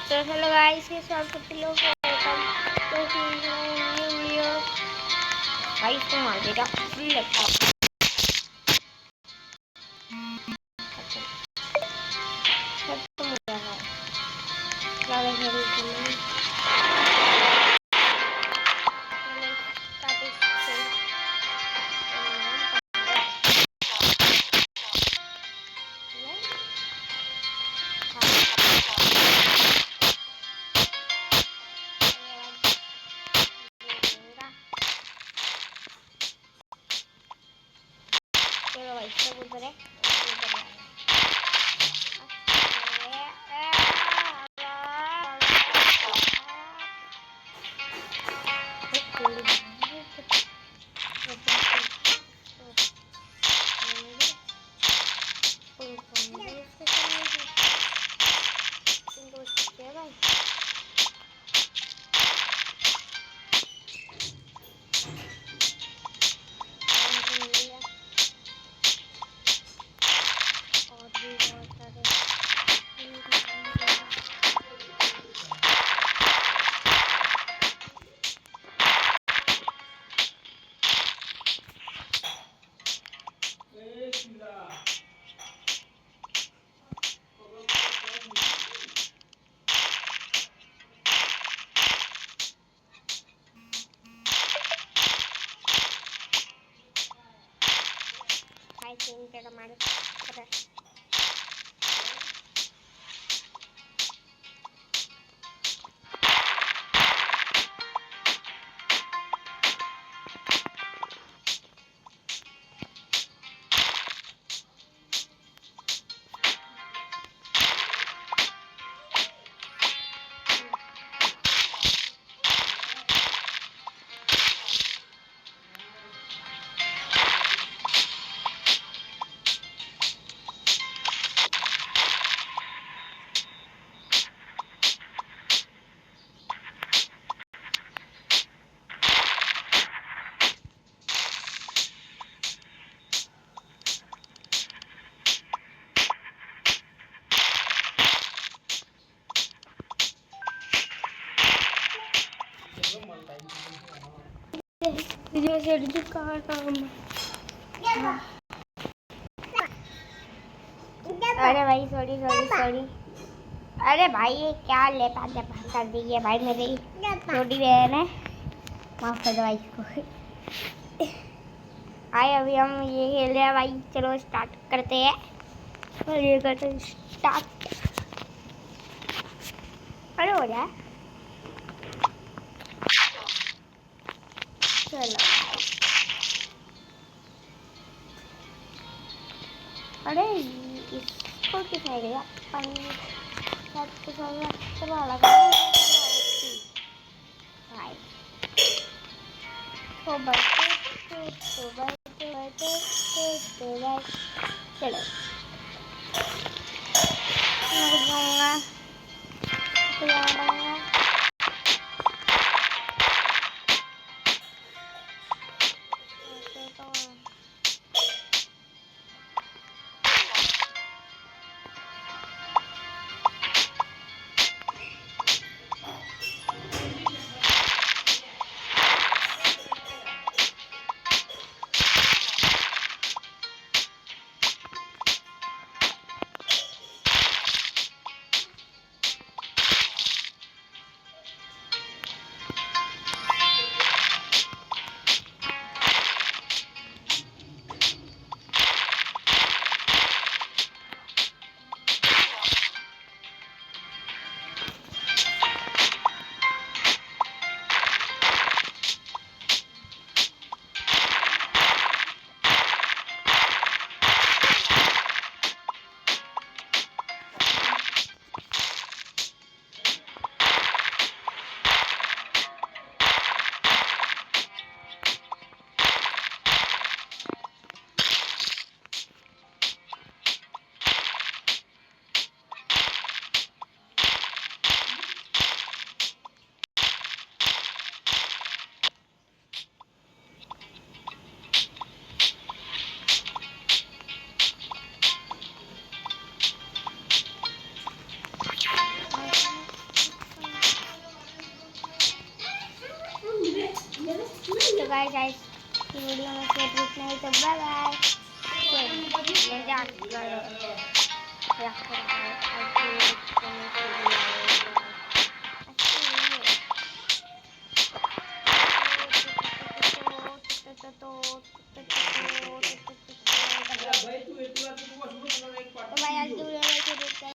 तो hello guys, ये स्वागत है लोग वेलकम टू न्यू वीडियो। भाई इसको मार देगा फ्री लगता है। खत्म हो गया है चलो भाई सब उधर है। अरे भाई सॉरी सॉरी सॉरी। अरे भाई ये क्या ले पाते कर दीजिए भाई, मेरी छोटी बहन है, माफ कर दो भाई इसको। आए अभी हम ये खेल रहे हैं भाई, चलो स्टार्ट करते हैं। और ये करते हैं स्टार्ट। अरे हो जाए चलो। अरे इसको किसने दिया चलो गाइस आज की वीडियो में सिर्फ इतना ही, तो बाय बाय। मजाक करो। तो भाई आज की वीडियो